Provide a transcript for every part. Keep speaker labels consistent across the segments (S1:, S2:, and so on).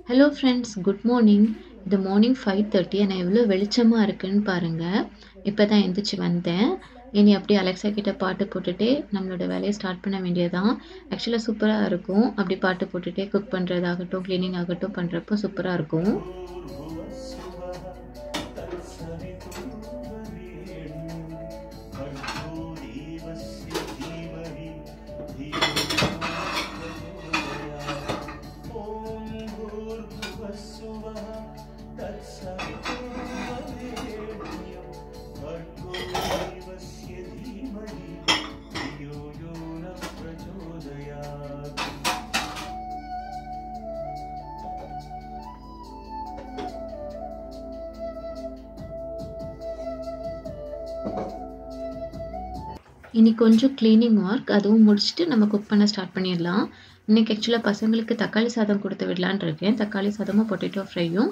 S1: Hello friends, good morning. இது morning 5:30. நான் எவ்வளோ வெளிச்சமா இருக்குன்னு பாருங்க. இப்போ தான் எந்திரிச்சு வந்தேன். இனி அப்படியே அலெக்ஸா கிட்ட பாட்டு போட்டுட்டே நம்மளோட வேலையை ஸ்டார்ட் பண்ண வேண்டியதுதான். ஆக்சுவலாக சூப்பராக இருக்கும். அப்படி பாட்டு போட்டுட்டே குக் பண்ணுறதாகட்டும், க்ளீனிங் ஆகட்டும் பண்ணுறப்போ சூப்பராக இருக்கும். இனி கொஞ்சம் க்ளீனிங் ஒர்க் அதுவும் முடிச்சுட்டு நம்ம குக் பண்ண ஸ்டார்ட் பண்ணிடலாம். இன்றைக்கி ஆக்சுவலாக பசங்களுக்கு தக்காளி சாதம் கொடுத்து விடலான்னு இருக்கேன். தக்காளி சாதமும் பொட்டேட்டோ ஃப்ரையும்,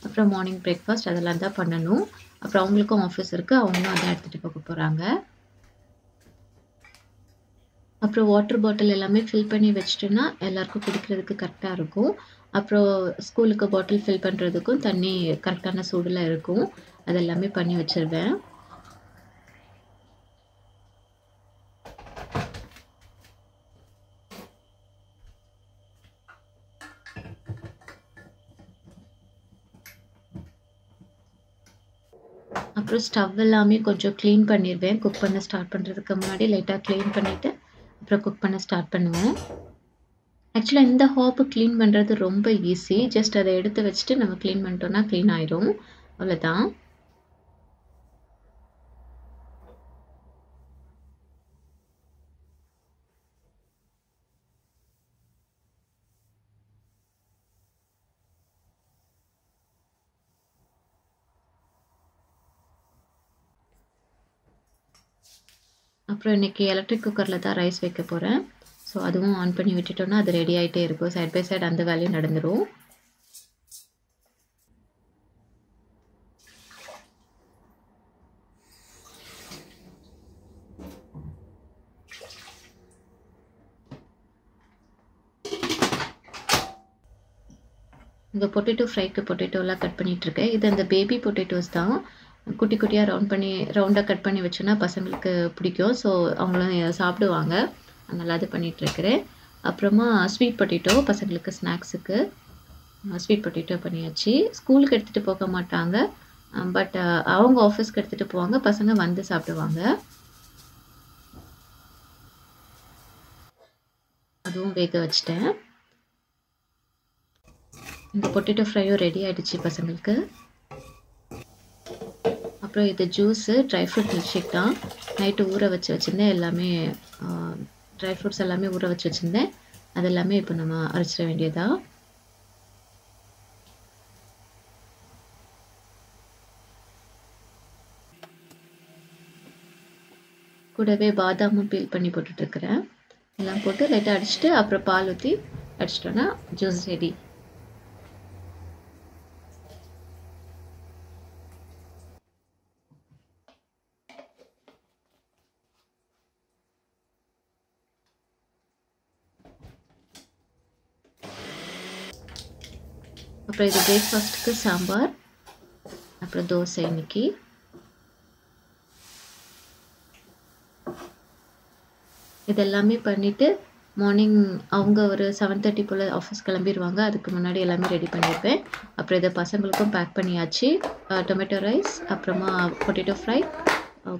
S1: அப்புறம் மார்னிங் பிரேக்ஃபாஸ்ட் அதெல்லாம் தான் பண்ணணும். அப்புறம் அவங்களுக்கும் ஆஃபீஸ் இருக்குது, அவங்களும் அதை எடுத்துகிட்டு போக போகிறாங்க. அப்புறம் வாட்டர் பாட்டில் எல்லாமே ஃபில் பண்ணி வச்சிட்டோன்னா எல்லாருக்கும் குடிக்கிறதுக்கு கரெக்டாக இருக்கும். அப்புறம் ஸ்கூலுக்கு பாட்டில் ஃபில் பண்ணுறதுக்கும் தண்ணி கரெக்டான சூடில் இருக்கும். அதெல்லாமே பண்ணி வச்சுருவேன். அப்புறம் ஸ்டவ் எல்லாமே கொஞ்சம் க்ளீன் பண்ணிடுவேன். குக் பண்ண ஸ்டார்ட் பண்ணுறதுக்கு முன்னாடி லைட்டாக க்ளீன் பண்ணிவிட்டு அப்புறம் குக் பண்ண ஸ்டார்ட் பண்ணுவேன். ஆக்சுவலாக இந்த ஹாப்பு க்ளீன் பண்ணுறது ரொம்ப ஈஸி. ஜஸ்ட் அதை எடுத்து வச்சுட்டு நம்ம க்ளீன் பண்ணிட்டோன்னா க்ளீன் ஆயிரும். அவ்வளோதான். அப்புறம் இன்றைக்கி எலக்ட்ரிக் குக்கரில் தான் ரைஸ் வைக்க போகிறேன். ஸோ அதுவும் ஆன் பண்ணி விட்டுட்டோன்னா அது ரெடி ஆகிட்டே இருக்கும். சைட் பை சைடு அந்த வேலையும் நடந்துடும். இந்த பொட்டேட்டோ ஃப்ரைக்கு பொட்டேட்டோலாம் கட் பண்ணிகிட்ருக்கேன். இது அந்த பேபி பொட்டேட்டோஸ் தான். குட்டி குட்டியாக ரவுண்டாக கட் பண்ணி வச்சோன்னா பசங்களுக்கு பிடிக்கும். ஸோ அவங்களும் சாப்பிடுவாங்க. அதனால் அது பண்ணிகிட்ருக்கிறேன். அப்புறமா ஸ்வீட் பொட்டேட்டோ பசங்களுக்கு ஸ்நாக்ஸுக்கு ஸ்வீட் பொட்டேட்டோ பண்ணியாச்சு. ஸ்கூலுக்கு எடுத்துகிட்டு போக மாட்டாங்க, பட் அவங்க ஆஃபீஸ்க்கு எடுத்துகிட்டு போவாங்க. பசங்க வந்து சாப்பிடுவாங்க. அதுவும் வேக வச்சிட்டேன். இந்த பொட்டேட்டோ ஃப்ரையும் ரெடி ஆகிடுச்சு பசங்களுக்கு. அப்புறம் இது juice dry fruit milk shake தான். நைட்டு ஊற வச்சு வச்சுருந்தேன். எல்லாமே ட்ரை ஃப்ரூட்ஸ் எல்லாமே ஊற வச்சு வச்சுருந்தேன். அது எல்லாமே இப்போ நம்ம அரைச்சிட வேண்டியதா. கூடவே பாதாமும் பீல் பண்ணி போட்டுட்ருக்கிறேன். எல்லாம் போட்டு லைட்டாக அடிச்சுட்டு அப்புறம் பால் ஊற்றி அடிச்சிட்டோன்னா ஜூஸ் ரெடி. அப்புறம் இது பிரேக்ஃபாஸ்ட்டுக்கு சாம்பார், அப்புறம் தோசை இன்னைக்கு. இதெல்லாமே பண்ணிவிட்டு மார்னிங் அவங்க ஒரு 7:30 போல் ஆஃபீஸ் கிளம்பிடுவாங்க. அதுக்கு முன்னாடி எல்லாமே ரெடி பண்ணியிருப்பேன். அப்புறம் இதை பசங்களுக்கும் பேக் பண்ணியாச்சு. டொமேட்டோ ரைஸ், அப்புறமா பொட்டேட்டோ ஃப்ரை,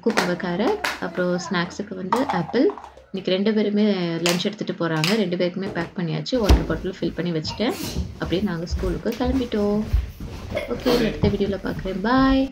S1: குக்கும்பர் கேரட், அப்புறம் ஸ்நாக்ஸுக்கு வந்து ஆப்பிள். இன்றைக்கி 2 பேருமே லஞ்ச் எடுத்துகிட்டு போகிறாங்க. 2 பேருக்குமே பேக் பண்ணியாச்சு. வாட்டர் பாட்டில் ஃபில் பண்ணி வச்சுட்டேன். அப்படியே நாங்கள் ஸ்கூலுக்கு கிளம்பிட்டோம். ஓகே, அடுத்த வீடியோவில் பார்க்குறேன். பாய்.